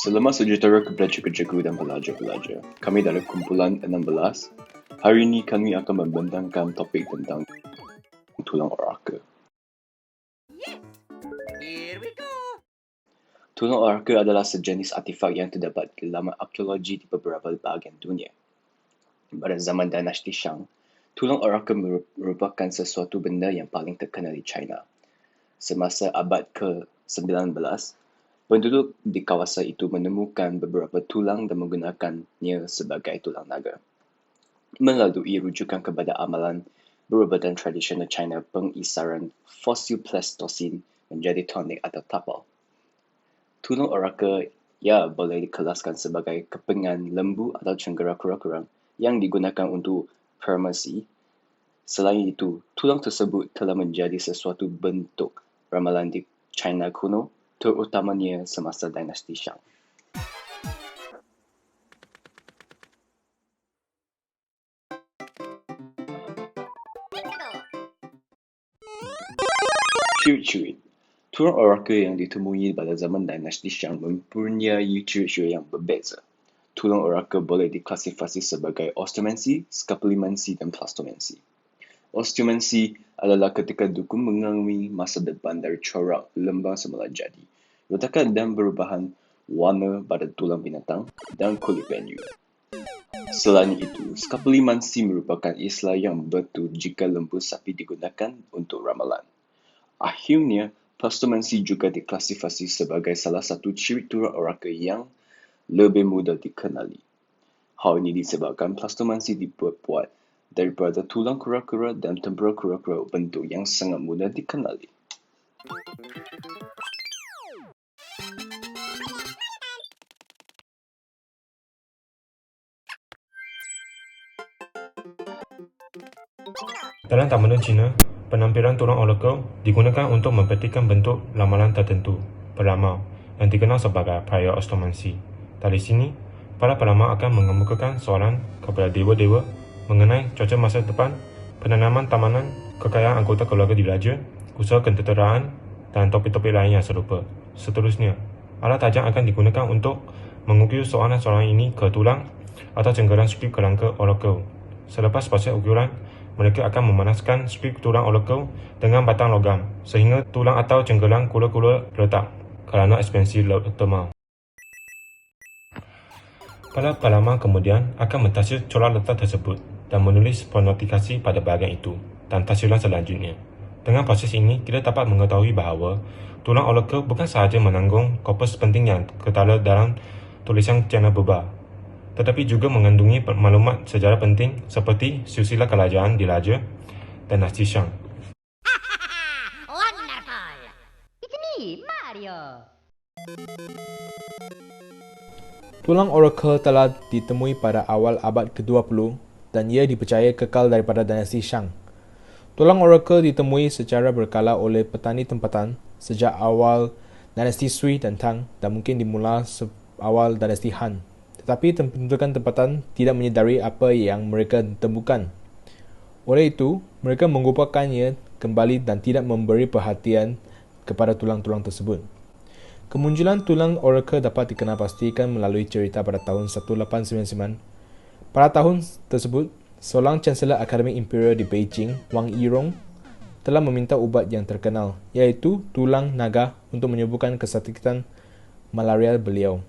Selamat sejahtera kepada cikgu-cikgu dan pelajar-pelajar. Kami dari kumpulan 16. Hari ini kami akan membentangkan topik tentang tulang oraka. Here we go. Tulang oraka adalah sejenis artifak yang terdapat di laman arkeologi di beberapa bahagian dunia. Pada zaman dinasti Shang, tulang oraka merupakan sesuatu benda yang paling terkenal di China. Semasa abad ke-19, penduduk di kawasan itu menemukan beberapa tulang dan menggunakannya sebagai tulang naga. Melalui rujukan kepada amalan berubatan tradisional China, pengisaran fosil Pleistosen menjadi tonik atau tapal. Tulang oraka boleh dikelaskan sebagai kepengan lembu atau cenggera kura-kura yang digunakan untuk farmasi. Selain itu, tulang tersebut telah menjadi sesuatu bentuk ramalan di China kuno, terutamanya semasa dinasti Shang. Ciri-ciri tulang oraka yang ditemui pada zaman dinasti Shang mempunyai ciri-ciri yang berbeza. Tulang oraka boleh diklasifikasi sebagai osteomancy, scapulomancy dan plastomancy. Osteomancy adalah ketika dukun mengalami masa depan dari corak lembang semula jadi, retakan dan perubahan warna pada tulang binatang dan kulit penyu. Selain itu, scapulomancy merupakan istilah yang betul jika lembu sapi digunakan untuk ramalan. Akhirnya, plastomancy juga diklasifikasi sebagai salah satu ciri tulang oraka yang lebih mudah dikenali. Hal ini disebabkan plastomancy dibuat daripada tulang kura-kura dan tempera kura-kura, bentuk yang sangat mudah dikenali. Dalam tamadun Cina, penampilan tulang oraka digunakan untuk memperhatikan bentuk ramalan tertentu, peramal, yang dikenal sebagai prior osteomancy. Dari sini, para peramal akan mengemukakan soalan kepada dewa-dewa mengenai cuaca masa depan, penanaman tamanan, kekayaan anggota keluarga diraja, usaha ketenteraan, dan topik-topik lain yang serupa. Seterusnya, alat tajam akan digunakan untuk mengukir soalan-soalan ini ke tulang atau cenggeran strip kerangka oraka. Selepas proses ukiran, mereka akan memanaskan strip tulang oraka dengan batang logam sehingga tulang atau cenggeran kula-kula retak kerana ekspansi termal. Para peramal kemudian akan mentasir corak letak tersebut dan menulis pronotikasi pada bahagian itu dan tasiran selanjutnya. Dengan proses ini, kita dapat mengetahui bahawa tulang oraka bukan sahaja menanggung korpus penting yang ketara dalam tulisan Cina Berba, tetapi juga mengandungi maklumat sejarah penting seperti silsilah kerajaan diraja dan dinasti Shang. Wonderful. It's me, Mario. Tulang oraka telah ditemui pada awal abad ke-20 dan ia dipercaya kekal daripada dinasti Shang. Tulang oraka ditemui secara berkala oleh petani tempatan sejak awal dinasti Sui dan Tang dan mungkin dimula awal dinasti Han. Tetapi pendudukan tempatan tidak menyedari apa yang mereka temukan. Oleh itu, mereka mengupakannya kembali dan tidak memberi perhatian kepada tulang-tulang tersebut. Kemunculan tulang oraka dapat dikenal pastikan melalui cerita pada tahun 1899. Pada tahun tersebut, seorang Chancellor Akademi Imperial di Beijing, Wang Yirong, telah meminta ubat yang terkenal, iaitu tulang naga untuk menyembuhkan kesakitan malaria beliau.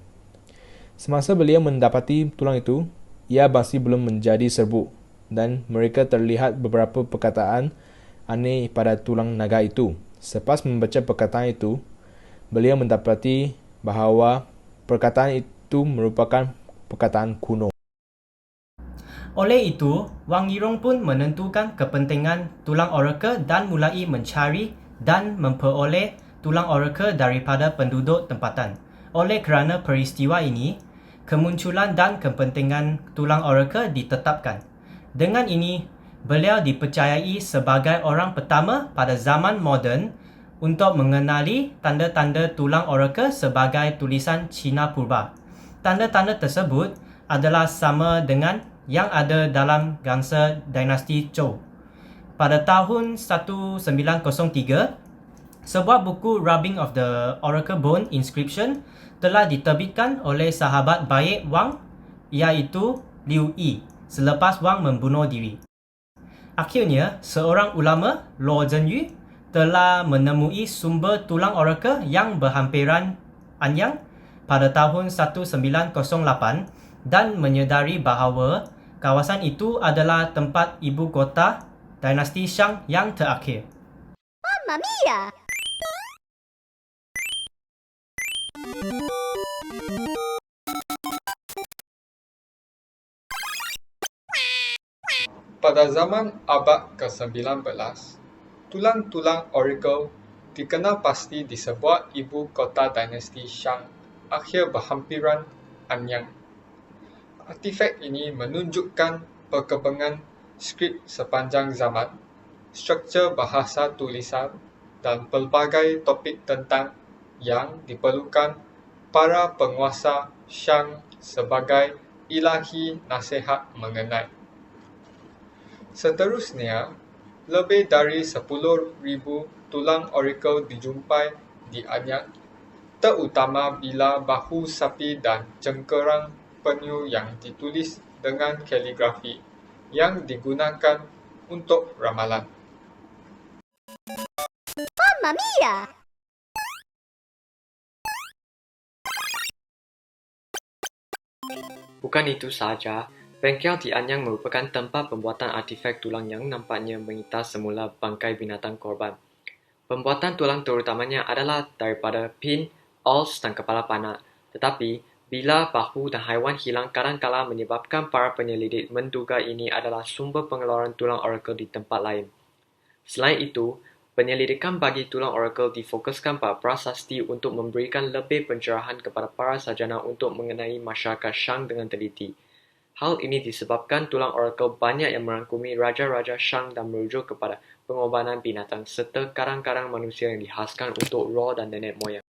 Semasa beliau mendapati tulang itu, ia masih belum menjadi serbuk dan mereka terlihat beberapa perkataan aneh pada tulang naga itu. Selepas membaca perkataan itu, beliau mendapati bahawa perkataan itu merupakan perkataan kuno. Oleh itu, Wang Yirong pun menentukan kepentingan tulang oraka dan mulai mencari dan memperoleh tulang oraka daripada penduduk tempatan. Oleh kerana peristiwa ini, kemunculan dan kepentingan tulang oraka ditetapkan. Dengan ini, beliau dipercayai sebagai orang pertama pada zaman moden untuk mengenali tanda-tanda tulang oraka sebagai tulisan Cina Purba. Tanda-tanda tersebut adalah sama dengan yang ada dalam gangsa dinasti Zhou. Pada tahun 1903, Sebuah buku Rubbing of the Oracle Bone Inscription telah diterbitkan oleh sahabat baik Wang, iaitu Liu Yi, selepas Wang membunuh diri. Akhirnya, seorang ulama, Luo Zhenyu, telah menemui sumber tulang oracle yang berhampiran Anyang pada tahun 1908 dan menyedari bahawa kawasan itu adalah tempat ibu kota dinasti Shang yang terakhir. Mamma mia! Pada zaman abad ke-19, tulang-tulang oracle dikenal pasti di sebuah ibu kota dinasti Shang akhir berhampiran Anyang. Artifak ini menunjukkan perkembangan skrip sepanjang zaman, struktur bahasa tulisan dan pelbagai topik tentang yang diperlukan para penguasa Shang sebagai ilahi nasihat mengenai. Seterusnya, lebih dari 10,000 tulang oracle dijumpai di Anyang, terutama bila bahu sapi dan cengkerang penyu yang ditulis dengan kaligrafi yang digunakan untuk ramalan. Mamma mia! Bukan itu sahaja, bengkel di Anyang merupakan tempat pembuatan artifak tulang yang nampaknya mengitas semula bangkai binatang korban. Pembuatan tulang terutamanya adalah daripada pin, os dan kepala panak. Tetapi, bila bahu dan haiwan hilang kadang-kala menyebabkan para penyelidik menduga ini adalah sumber pengeluaran tulang oracle di tempat lain. Selain itu, penyelidikan bagi tulang oracle difokuskan pada prasasti untuk memberikan lebih pencerahan kepada para sarjana untuk mengenai masyarakat Shang dengan teliti. Hal ini disebabkan tulang oracle banyak yang merangkumi raja-raja Shang dan merujuk kepada pengorbanan binatang serta kadang-kadang manusia yang dihaskan untuk roh dan nenek moyang.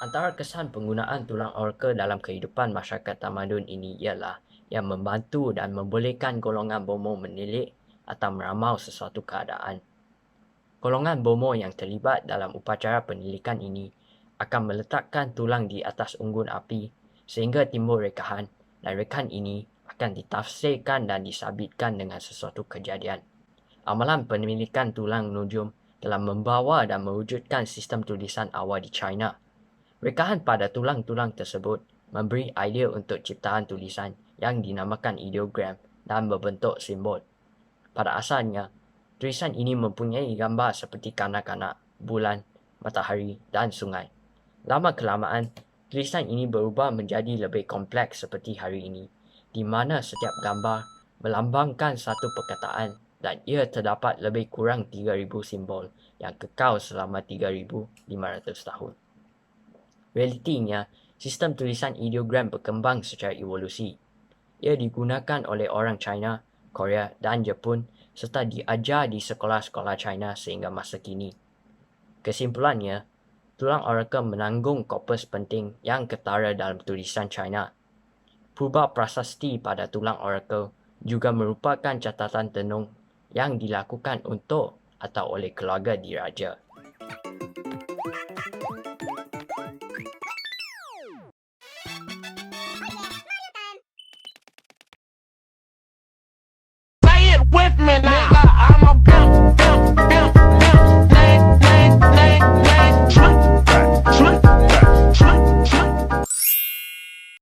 Antara kesan penggunaan tulang oracle dalam kehidupan masyarakat tamadun ini ialah yang membantu dan membolehkan golongan bomo menilik atau meramal sesuatu keadaan. Golongan bomo yang terlibat dalam upacara penilikan ini akan meletakkan tulang di atas unggun api sehingga timbul rekahan, dan rekahan ini akan ditafsirkan dan disabitkan dengan sesuatu kejadian. Amalan penilikan tulang nujum telah membawa dan mewujudkan sistem tulisan awal di China. Rekahan pada tulang-tulang tersebut memberi idea untuk ciptaan tulisan yang dinamakan ideogram dan berbentuk simbol. Pada asalnya, tulisan ini mempunyai gambar seperti kanak-kanak, bulan, matahari dan sungai. Lama-kelamaan, tulisan ini berubah menjadi lebih kompleks seperti hari ini, di mana setiap gambar melambangkan satu perkataan dan ia terdapat lebih kurang 3,000 simbol yang kekal selama 3,500 tahun. Realitinya, sistem tulisan ideogram berkembang secara evolusi. Ia digunakan oleh orang China, Korea dan Jepun serta diajar di sekolah-sekolah China sehingga masa kini. Kesimpulannya, tulang oracle menanggung korpus penting yang ketara dalam tulisan China. Purba prasasti pada tulang oracle juga merupakan catatan tenung yang dilakukan untuk atau oleh keluarga diraja. With me now.